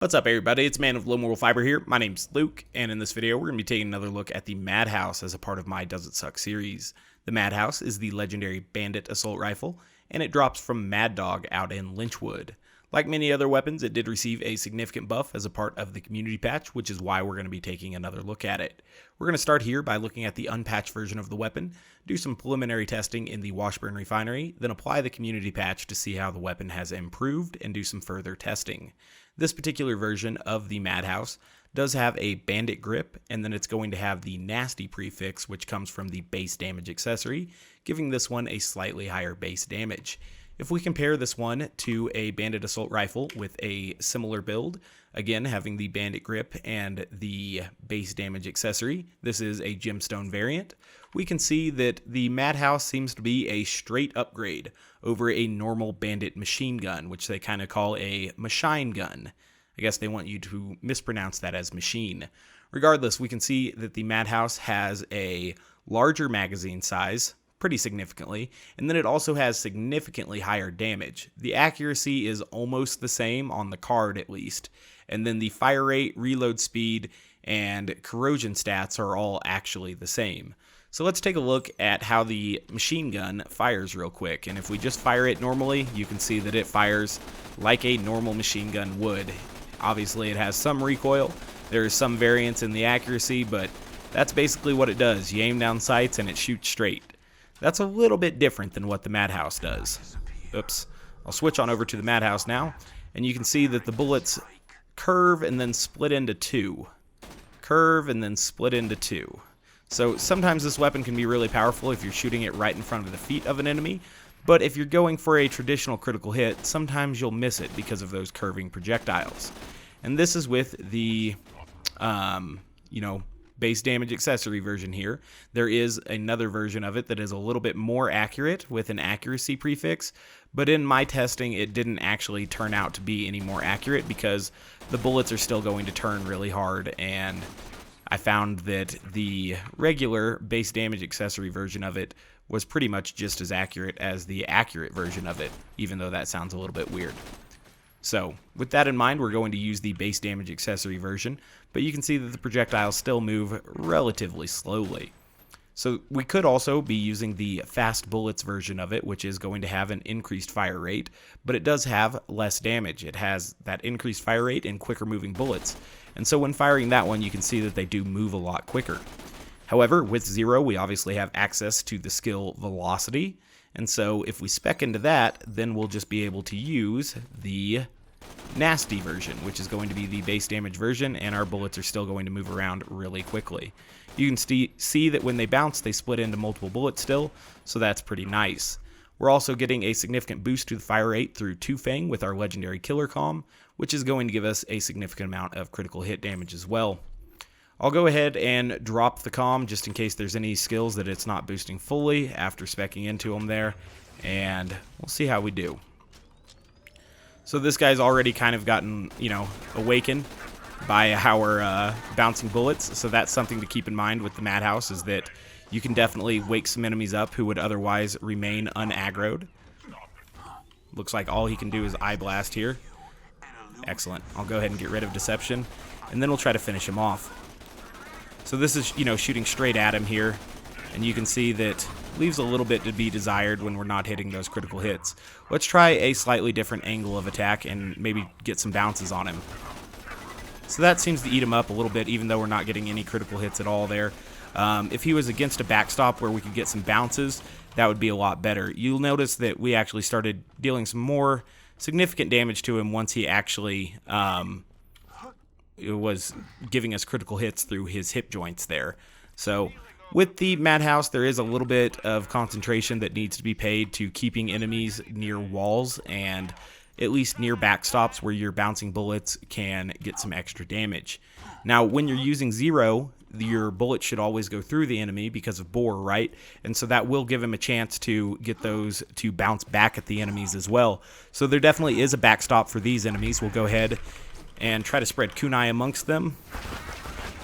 What's up, everybody? It's Man of Low Moral Fiber here. My name's Luke, and in this video we're going to be taking another look at the Madhouse as a part of my Does It Suck series. The Madhouse is the Legendary Bandit Assault Rifle, and it drops from Mad Dog out in Lynchwood. Like many other weapons, it did receive a significant buff as a part of the community patch, which is why we're going to be taking another look at it. We're going to start here by looking at the unpatched version of the weapon, do some preliminary testing in the Washburn Refinery, then apply the community patch to see how the weapon has improved and do some further testing. This particular version of the Madhouse does have a bandit grip, and then it's going to have the nasty prefix, which comes from the base damage accessory, giving this one a slightly higher base damage. If we compare this one to a Bandit Assault Rifle with a similar build, again having the bandit grip and the base damage accessory, this is a gemstone variant, we can see that the Madhouse seems to be a straight upgrade over a normal Bandit Machine Gun, which they kind of call a machine gun. I guess they want you to mispronounce that as machine. Regardless, we can see that the Madhouse has a larger magazine size, pretty significantly, and then it also has significantly higher damage. The accuracy is almost the same on the card at least, and then the fire rate, reload speed, and corrosion stats are all actually the same. So let's take a look at how the machine gun fires real quick, and if we just fire it normally, you can see that it fires like a normal machine gun would. Obviously it has some recoil, there's some variance in the accuracy, but that's basically what it does. You aim down sights and it shoots straight. That's a little bit different than what the Madhouse does. Oops. I'll switch on over to the Madhouse now, and you can see that the bullets curve and then split into two. Curve and then split into two. So sometimes this weapon can be really powerful if you're shooting it right in front of the feet of an enemy, but if you're going for a traditional critical hit, sometimes you'll miss it because of those curving projectiles. And this is with the, base damage accessory version here. There is another version of it that is a little bit more accurate with an accuracy prefix, but in my testing it didn't actually turn out to be any more accurate because the bullets are still going to turn really hard, and I found that the regular base damage accessory version of it was pretty much just as accurate as the accurate version of it, even though that sounds a little bit weird. So, with that in mind, we're going to use the base damage accessory version, but you can see that the projectiles still move relatively slowly. So, we could also be using the fast bullets version of it, which is going to have an increased fire rate, but it does have less damage. It has that increased fire rate and quicker moving bullets, and so when firing that one, you can see that they do move a lot quicker. However, with Zero, we obviously have access to the skill Velocity, and so if we spec into that, then we'll just be able to use the nasty version, which is going to be the base damage version, and our bullets are still going to move around really quickly. You can see that when they bounce, they split into multiple bullets still, so that's pretty nice. We're also getting a significant boost to the fire rate through Two Fang with our legendary killer comm, which is going to give us a significant amount of critical hit damage as well. I'll go ahead and drop the comm just in case there's any skills that it's not boosting fully after speccing into them there, and we'll see how we do. So this guy's already kind of gotten, awakened by our bouncing bullets, so that's something to keep in mind with the Madhouse, is that you can definitely wake some enemies up who would otherwise remain unaggroed. Looks like all he can do is eye blast here. Excellent. I'll go ahead and get rid of Deception, and then we'll try to finish him off. So this is, shooting straight at him here, and you can see that leaves a little bit to be desired when we're not hitting those critical hits. Let's try a slightly different angle of attack and maybe get some bounces on him. So that seems to eat him up a little bit, even though we're not getting any critical hits at all there. If he was against a backstop where we could get some bounces, that would be a lot better. You'll notice that we actually started dealing some more significant damage to him once he actually was giving us critical hits through his hip joints there. So with the Madhouse, there is a little bit of concentration that needs to be paid to keeping enemies near walls and at least near backstops where your bouncing bullets can get some extra damage. Now, when you're using Zero, your bullet should always go through the enemy because of bore, right? And so that will give him a chance to get those to bounce back at the enemies as well. So there definitely is a backstop for these enemies. We'll go ahead and try to spread kunai amongst them,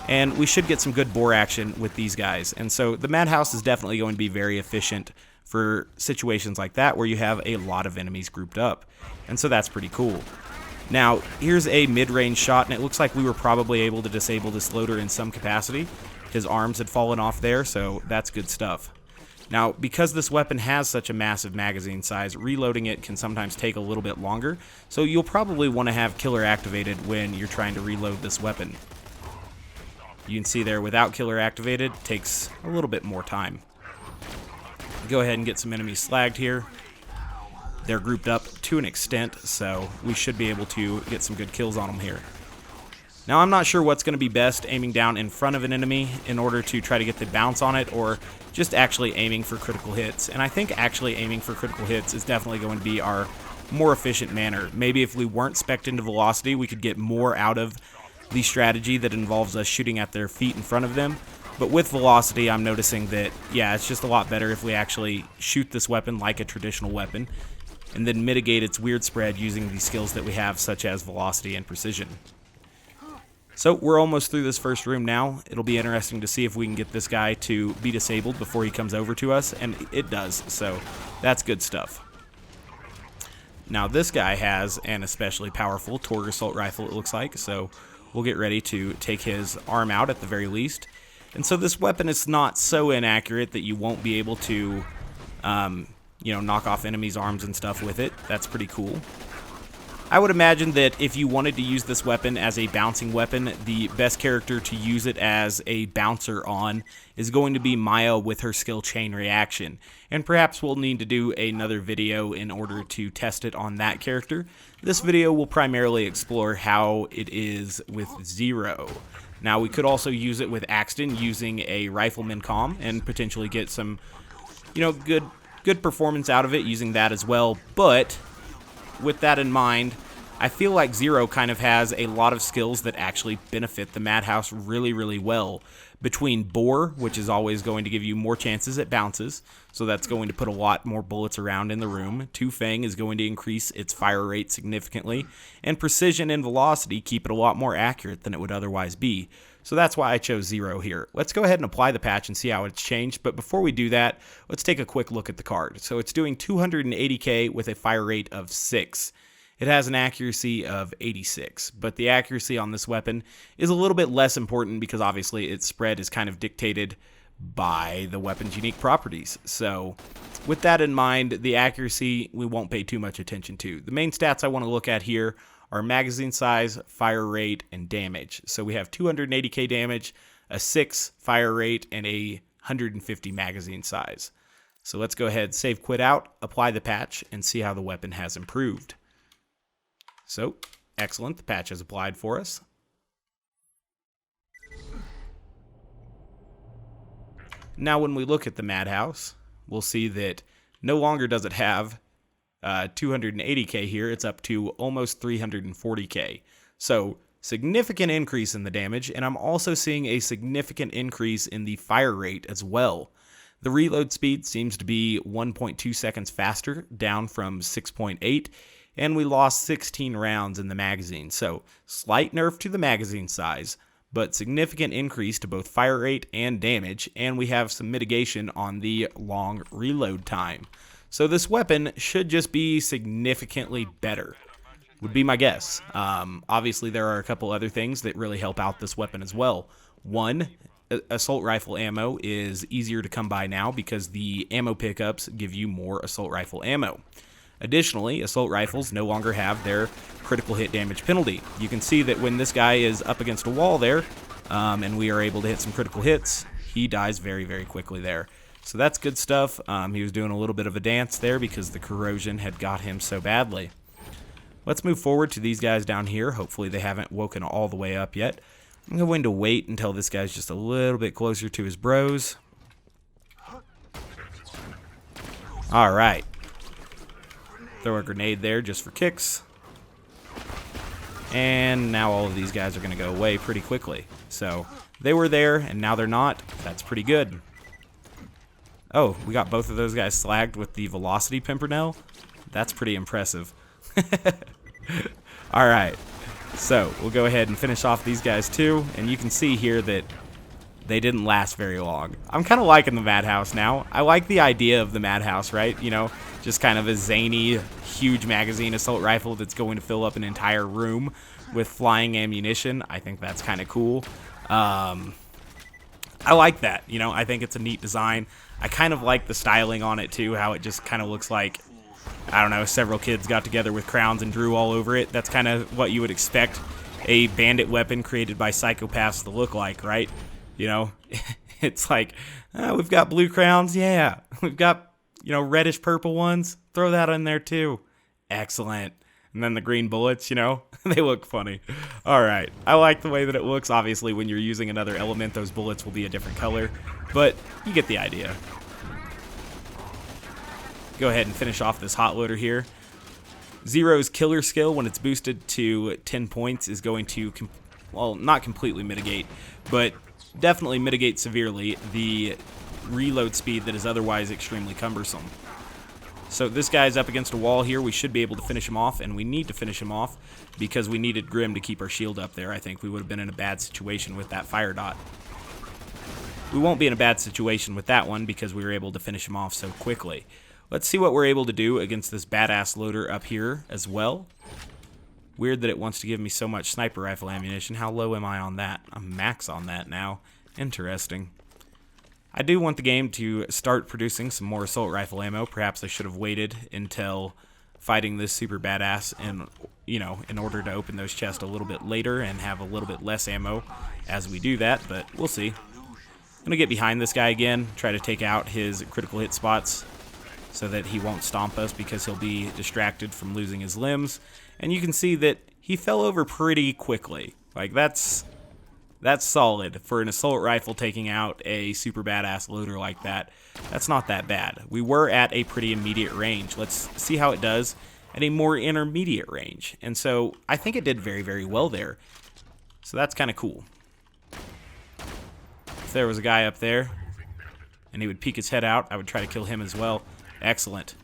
and we should get some good bore action with these guys. And so the Madhouse is definitely going to be very efficient for situations like that where you have a lot of enemies grouped up, and so that's pretty cool. Now, here's a mid-range shot, and it looks like we were probably able to disable this loader in some capacity. His arms had fallen off there, so that's good stuff. Now, because this weapon has such a massive magazine size, reloading it can sometimes take a little bit longer, so you'll probably want to have killer activated when you're trying to reload this weapon. You can see there, without killer activated, it takes a little bit more time. Go ahead and get some enemies slagged here. They're grouped up to an extent, so we should be able to get some good kills on them here. Now, I'm not sure what's going to be best, aiming down in front of an enemy in order to try to get the bounce on it, or just actually aiming for critical hits. And I think actually aiming for critical hits is definitely going to be our more efficient manner. Maybe if we weren't spec'd into velocity, we could get more out of the strategy that involves us shooting at their feet in front of them. But with velocity, I'm noticing that, yeah, it's just a lot better if we actually shoot this weapon like a traditional weapon, and then mitigate its weird spread using the skills that we have, such as velocity and precision. So we're almost through this first room now. It'll be interesting to see if we can get this guy to be disabled before he comes over to us, and it does, so that's good stuff. Now this guy has an especially powerful Torgue Assault Rifle, it looks like, so we'll get ready to take his arm out at the very least. And so this weapon is not so inaccurate that you won't be able to knock off enemies' arms and stuff with it. That's pretty cool. I would imagine that if you wanted to use this weapon as a bouncing weapon, the best character to use it as a bouncer on is going to be Maya with her skill Chain Reaction. And perhaps we'll need to do another video in order to test it on that character. This video will primarily explore how it is with Zero. Now, we could also use it with Axton using a Rifleman comm and potentially get some, good performance out of it using that as well. But with that in mind, I feel like Zero kind of has a lot of skills that actually benefit the Madhouse really, really well. Between Bore, which is always going to give you more chances at bounces, so that's going to put a lot more bullets around in the room. Two Fang is going to increase its fire rate significantly, and Precision and Velocity keep it a lot more accurate than it would otherwise be. So that's why I chose Zero here. Let's go ahead and apply the patch and see how it's changed, but before we do that, let's take a quick look at the card. So it's doing 280k with a fire rate of 6. It has an accuracy of 86, but the accuracy on this weapon is a little bit less important because obviously its spread is kind of dictated by the weapon's unique properties. So with that in mind, the accuracy we won't pay too much attention to. The main stats I want to look at here are magazine size, fire rate, and damage. So we have 280k damage, a 6 fire rate, and a 150 magazine size. So let's go ahead, save quit out, apply the patch, and see how the weapon has improved. So, excellent, the patch is applied for us. Now when we look at the Madhouse, we'll see that no longer does it have 280k here, it's up to almost 340k. So, significant increase in the damage, and I'm also seeing a significant increase in the fire rate as well. The reload speed seems to be 1.2 seconds faster, down from 6.8, and we lost 16 rounds in the magazine. So, slight nerf to the magazine size, but significant increase to both fire rate and damage, and we have some mitigation on the long reload time. So this weapon should just be significantly better, would be my guess. Obviously, there are a couple other things that really help out this weapon as well. One, assault rifle ammo is easier to come by now because the ammo pickups give you more assault rifle ammo. Additionally, assault rifles no longer have their critical hit damage penalty. You can see that when this guy is up against a wall there, and we are able to hit some critical hits, he dies very, very quickly there. So that's good stuff. He was doing a little bit of a dance there because the corrosion had got him so badly. Let's move forward to these guys down here. Hopefully they haven't woken all the way up yet. I'm going to wait until this guy's just a little bit closer to his bros. Alright. Throw a grenade there just for kicks. And now all of these guys are going to go away pretty quickly. So they were there and now they're not. That's pretty good. Oh, we got both of those guys slagged with the Velocity Pimpernel. That's pretty impressive. Alright, so we'll go ahead and finish off these guys too. And you can see here that they didn't last very long. I'm kind of liking the Madhouse now. I like the idea of the Madhouse, right? You know, Just kind of a zany, huge magazine assault rifle that's going to fill up an entire room with flying ammunition. I think that's kind of cool. I like that. You know, I think it's a neat design. I kind of like the styling on it too, how it just kind of looks like, I don't know, several kids got together with crowns and drew all over it. That's kind of what you would expect a bandit weapon created by psychopaths to look like, right? You know, it's like, we've got blue crowns, yeah. We've got, you know, reddish purple ones. Throw that in there too. Excellent. And then the green bullets, you know, they look funny. All right. I like the way that it looks. Obviously, when you're using another element, those bullets will be a different color, but you get the idea. Go ahead and finish off this hot loader here. Zero's killer skill, when it's boosted to 10 points, is going to, well, not completely mitigate, but definitely mitigate severely the reload speed that is otherwise extremely cumbersome. So this guy's up against a wall here. We should be able to finish him off, and we need to finish him off because we needed Grim to keep our shield up there. I think we would have been in a bad situation with that fire dot. We won't be in a bad situation with that one because we were able to finish him off so quickly. Let's see what we're able to do against this badass loader up here as well. Weird that it wants to give me so much sniper rifle ammunition. How low am I on that? I'm max on that now. Interesting. I do want the game to start producing some more assault rifle ammo. Perhaps I should have waited until fighting this super badass and, you know, in order to open those chests a little bit later and have a little bit less ammo as we do that, but we'll see. I'm going to get behind this guy again, try to take out his critical hit spots so that he won't stomp us because he'll be distracted from losing his limbs. And you can see that he fell over pretty quickly. Like, that's solid for an assault rifle taking out a super badass loader like that. That's not that bad. We were at a pretty immediate range. Let's see how it does at a more intermediate range. And so I think it did very, very well there. So that's kind of cool. If there was a guy up there and he would peek his head out, I would try to kill him as well. Excellent.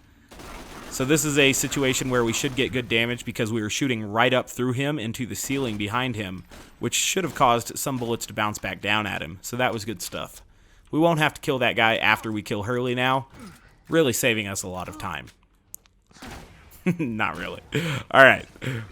So this is a situation where we should get good damage because we were shooting right up through him into the ceiling behind him, which should have caused some bullets to bounce back down at him. So that was good stuff. We won't have to kill that guy after we kill Hurley now, really saving us a lot of time. Not really. All right,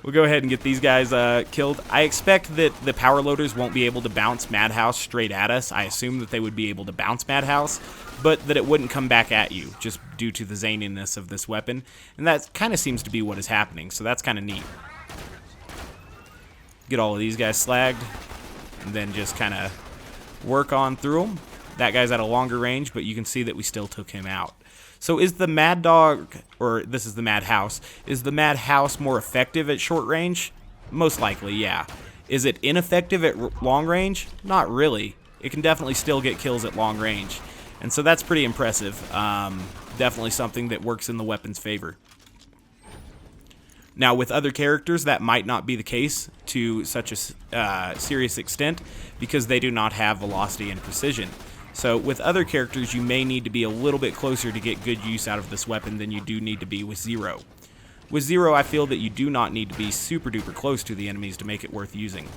we'll go ahead and get these guys killed. I expect that the power loaders won't be able to bounce Madhouse straight at us. I assume that they would be able to bounce Madhouse, but that it wouldn't come back at you just due to the zaniness of this weapon. And that kind of seems to be what is happening, so that's kind of neat. Get all of these guys slagged, and then just kind of work on through them. That guy's at a longer range, but you can see that we still took him out. So is the Mad Dog, or this is the Madhouse, is the Madhouse more effective at short range? Most likely, yeah. Is it ineffective at long range? Not really. It can definitely still get kills at long range. And so that's pretty impressive. Definitely something that works in the weapon's favor. Now, with other characters, that might not be the case to such a serious extent because they do not have velocity and precision. So with other characters, you may need to be a little bit closer to get good use out of this weapon than you do need to be with Zero. With Zero, I feel that you do not need to be super duper close to the enemies to make it worth using.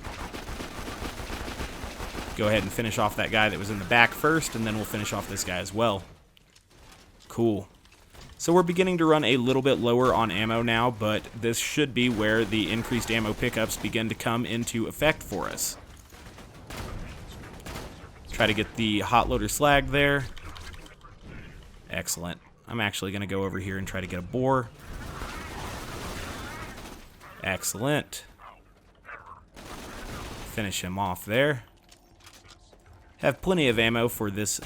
Go ahead and finish off that guy that was in the back first, and then we'll finish off this guy as well. Cool. So we're beginning to run a little bit lower on ammo now, but this should be where the increased ammo pickups begin to come into effect for us. Try to get the hot loader slagged there. Excellent. I'm actually going to go over here and try to get a bore. Excellent. Finish him off there. Have plenty of ammo for this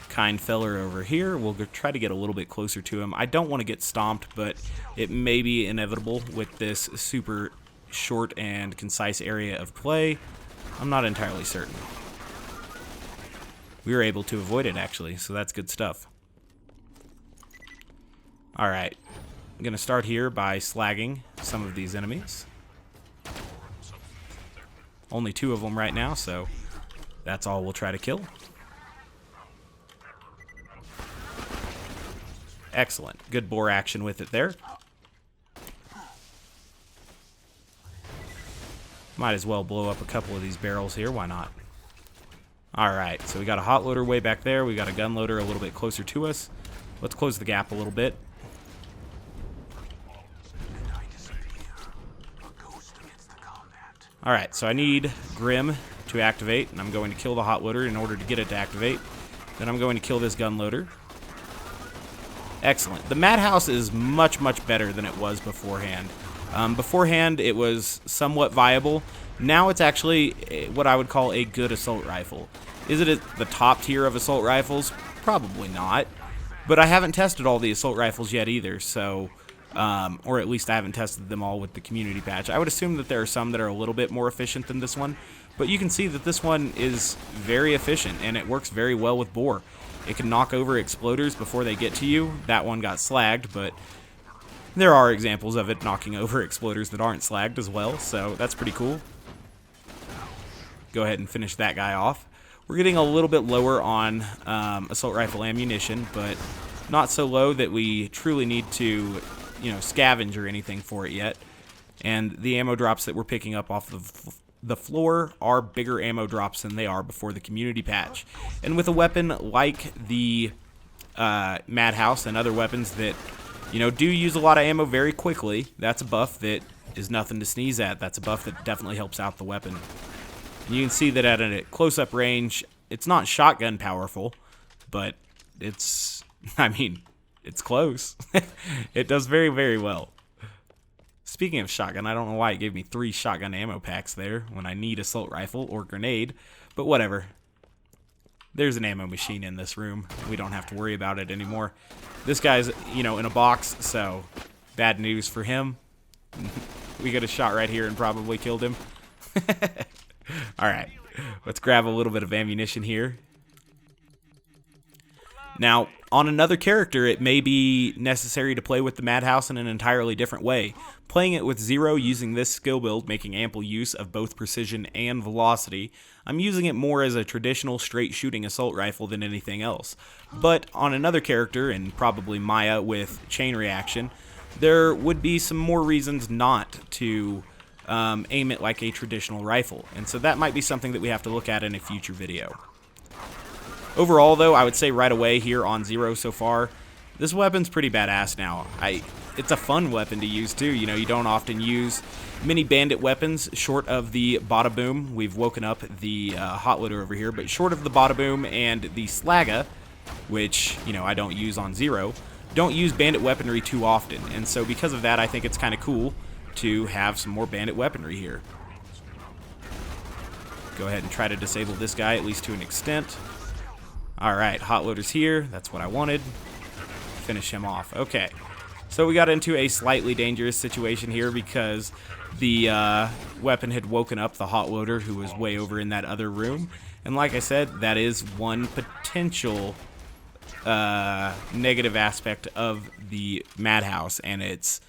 kind feller over here. We'll try to get a little bit closer to him. I don't want to get stomped, but it may be inevitable with this super short and concise area of play. I'm not entirely certain. We were able to avoid it, actually, so that's good stuff. Alright, I'm going to start here by slagging some of these enemies. Only 2 of them right now, so that's all we'll try to kill. Excellent. Good bore action with it there. Might as well blow up a couple of these barrels here, why not? Alright, so we got a hot loader way back there. We got a gun loader a little bit closer to us. Let's close the gap a little bit. Alright, so I need Grim to activate, and I'm going to kill the hot loader in order to get it to activate. Then I'm going to kill this gun loader. Excellent. The Madhouse is much, much better than it was beforehand. Beforehand, it was somewhat viable. Now it's actually what I would call a good assault rifle. Is it at the top tier of assault rifles? Probably not. But I haven't tested all the assault rifles yet either, so... or at least I haven't tested them all with the community patch. I would assume that there are some that are a little bit more efficient than this one, but you can see that this one is very efficient, and it works very well with bore. It can knock over exploders before they get to you. That one got slagged, but there are examples of it knocking over exploders that aren't slagged as well, so that's pretty cool. Go ahead and finish that guy off. We're getting a little bit lower on assault rifle ammunition, but not so low that we truly need to, scavenge or anything for it yet. And the ammo drops that we're picking up off of the floor are bigger ammo drops than they are before the community patch. And with a weapon like the Madhouse and other weapons that, do use a lot of ammo very quickly, that's a buff that is nothing to sneeze at. That's a buff that definitely helps out the weapon. And you can see that at a close-up range, it's not shotgun powerful, but it's, it's close. It does very, very well. Speaking of shotgun, I don't know why it gave me 3 shotgun ammo packs there when I need assault rifle or grenade, but whatever. There's an ammo machine in this room. We don't have to worry about it anymore. This guy's, in a box, so bad news for him. We got a shot right here and probably killed him. Alright, let's grab a little bit of ammunition here. Now, on another character, it may be necessary to play with the Madhouse in an entirely different way. Playing it with Zero using this skill build, making ample use of both precision and velocity, I'm using it more as a traditional straight shooting assault rifle than anything else. But on another character, and probably Maya with chain reaction, there would be some more reasons not to aim it like a traditional rifle. And so that might be something that we have to look at in a future video. Overall, though, I would say right away here on Zero so far, this weapon's pretty badass now. It's a fun weapon to use, too. You don't often use many bandit weapons short of the Bada Boom. We've woken up the hot loader over here, but short of the Bada Boom and the Slagga, which, I don't use on Zero, don't use bandit weaponry too often. And so because of that, I think it's kind of cool to have some more bandit weaponry here. Go ahead and try to disable this guy, at least to an extent. Alright, hot loader's here. That's what I wanted. Finish him off. Okay. So we got into a slightly dangerous situation here because the weapon had woken up the hot loader who was way over in that other room. And like I said, that is one potential negative aspect of the Madhouse, and its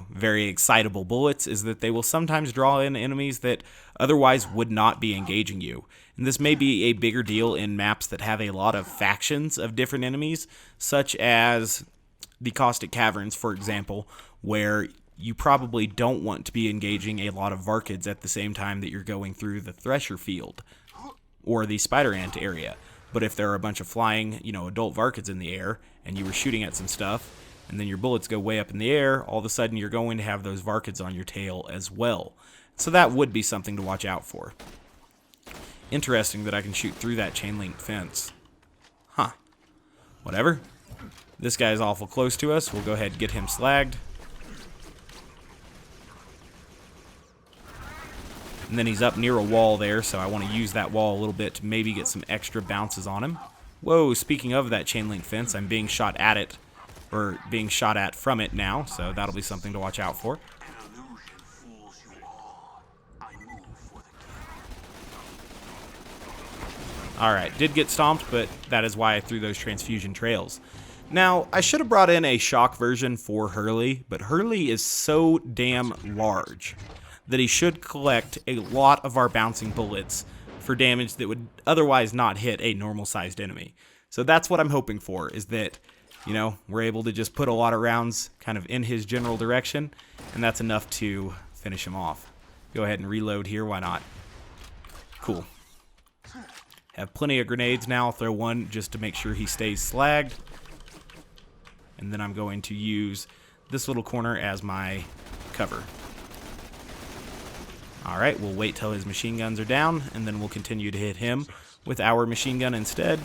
very excitable bullets, is that they will sometimes draw in enemies that otherwise would not be engaging you. And this may be a bigger deal in maps that have a lot of factions of different enemies, such as the Caustic Caverns, for example, where you probably don't want to be engaging a lot of Varkids at the same time that you're going through the Thresher Field or the Spider Ant area. But if there are a bunch of flying, adult Varkids in the air, and you were shooting at some stuff, and then your bullets go way up in the air, all of a sudden you're going to have those Varkids on your tail as well. So that would be something to watch out for. Interesting that I can shoot through that chain link fence. Huh. Whatever. This guy's awful close to us. We'll go ahead and get him slagged. And then he's up near a wall there, so I want to use that wall a little bit to maybe get some extra bounces on him. Whoa, speaking of that chain link fence, I'm being shot at it, or being shot at from it now, so that'll be something to watch out for. Alright, did get stomped, but that is why I threw those transfusion trails. Now, I should have brought in a shock version for Hurley, but Hurley is so damn large that he should collect a lot of our bouncing bullets for damage that would otherwise not hit a normal-sized enemy. So that's what I'm hoping for, is that, we're able to just put a lot of rounds kind of in his general direction, and that's enough to finish him off. Go ahead and reload here, why not? Cool. Have plenty of grenades now. I'll throw one just to make sure he stays slagged. And then I'm going to use this little corner as my cover. Alright, we'll wait till his machine guns are down, and then we'll continue to hit him with our machine gun instead.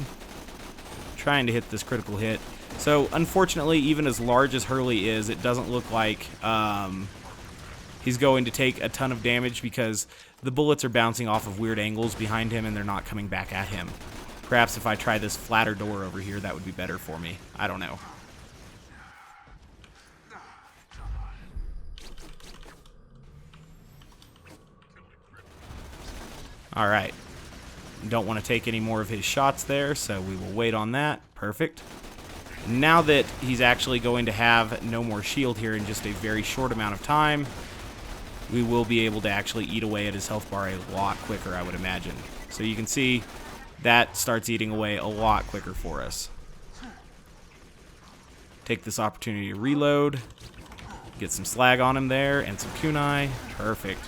Trying to hit this critical hit. So, unfortunately, even as large as Hurley is, it doesn't look like he's going to take a ton of damage because the bullets are bouncing off of weird angles behind him and they're not coming back at him. Perhaps if I try this flatter door over here, that would be better for me. I don't know. Alright. Don't want to take any more of his shots there, so we will wait on that. Perfect. Now that he's actually going to have no more shield here in just a very short amount of time, we will be able to actually eat away at his health bar a lot quicker, I would imagine. So you can see that starts eating away a lot quicker for us. Take this opportunity to reload. Get some slag on him there and some kunai. Perfect.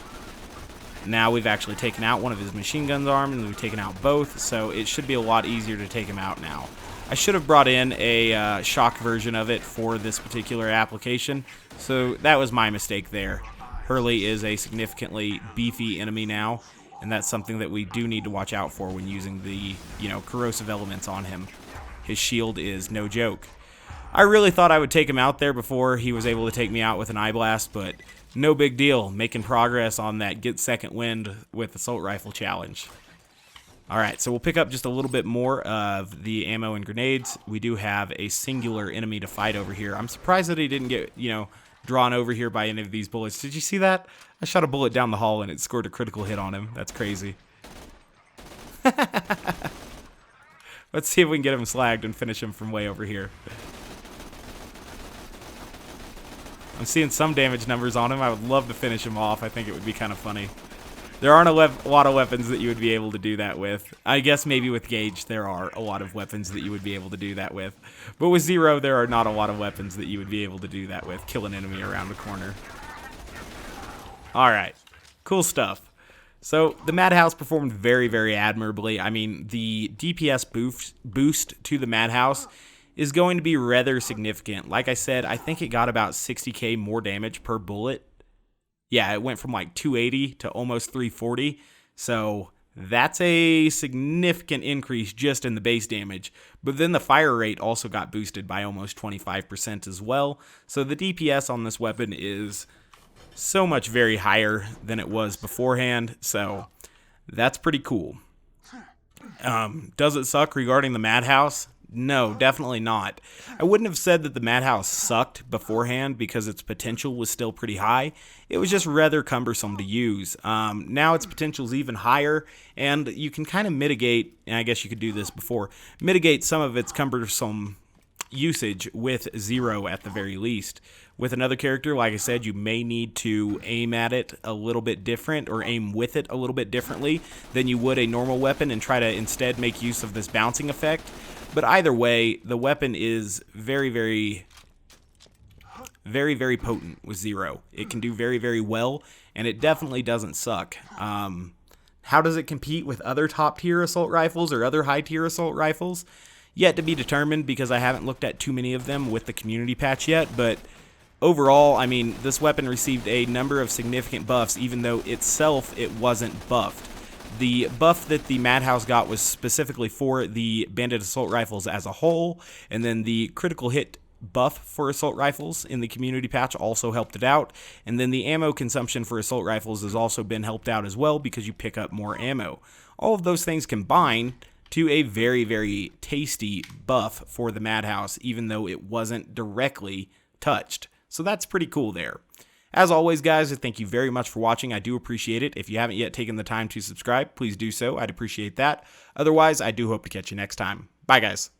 Now we've actually taken out one of his machine gun's arm, and we've taken out both, so it should be a lot easier to take him out now. I should have brought in a shock version of it for this particular application, so that was my mistake there. Hurley is a significantly beefy enemy now, and that's something that we do need to watch out for when using the, corrosive elements on him. His shield is no joke. I really thought I would take him out there before he was able to take me out with an eye blast, but no big deal. Making progress on that get second wind with assault rifle challenge. Alright, so we'll pick up just a little bit more of the ammo and grenades. We do have a singular enemy to fight over here. I'm surprised that he didn't get, drawn over here by any of these bullets. Did you see that? I shot a bullet down the hall and it scored a critical hit on him. That's crazy. Let's see if we can get him slagged and finish him from way over here. I'm seeing some damage numbers on him. I would love to finish him off. I think it would be kind of funny. There aren't a lot of weapons that you would be able to do that with. I guess maybe with Gage there are a lot of weapons that you would be able to do that with. But with Zero there are not a lot of weapons that you would be able to do that with. Kill an enemy around the corner. Alright. Cool stuff. So the Madhouse performed very, very admirably. I mean, the DPS boost to the Madhouse is going to be rather significant. Like I said, I think it got about 60k more damage per bullet. Yeah, it went from like 280 to almost 340. So that's a significant increase just in the base damage. But then the fire rate also got boosted by almost 25% as well. So the DPS on this weapon is so much very higher than it was beforehand. So that's pretty cool. Does it suck regarding the Madhouse? No, definitely not. I wouldn't have said that the Madhouse sucked beforehand because its potential was still pretty high. It was just rather cumbersome to use. Now its potential is even higher, and you can kind of mitigate, and I guess you could do this before, mitigate some of its cumbersome usage with Zero at the very least. With another character, like I said, you may need to aim at it a little bit different or aim with it a little bit differently than you would a normal weapon and try to instead make use of this bouncing effect. But either way, the weapon is very, very potent with Zero. It can do very, very well, and it definitely doesn't suck. How does it compete with other top-tier assault rifles or other high-tier assault rifles? Yet to be determined because I haven't looked at too many of them with the community patch yet, but overall, I mean, this weapon received a number of significant buffs, even though itself it wasn't buffed. The buff that the Madhouse got was specifically for the Bandit Assault Rifles as a whole, and then the critical hit buff for assault rifles in the community patch also helped it out, and then the ammo consumption for assault rifles has also been helped out as well because you pick up more ammo. All of those things combine to a very, very tasty buff for the Madhouse, even though it wasn't directly touched. So that's pretty cool there. As always, guys, thank you very much for watching. I do appreciate it. If you haven't yet taken the time to subscribe, please do so. I'd appreciate that. Otherwise, I do hope to catch you next time. Bye, guys.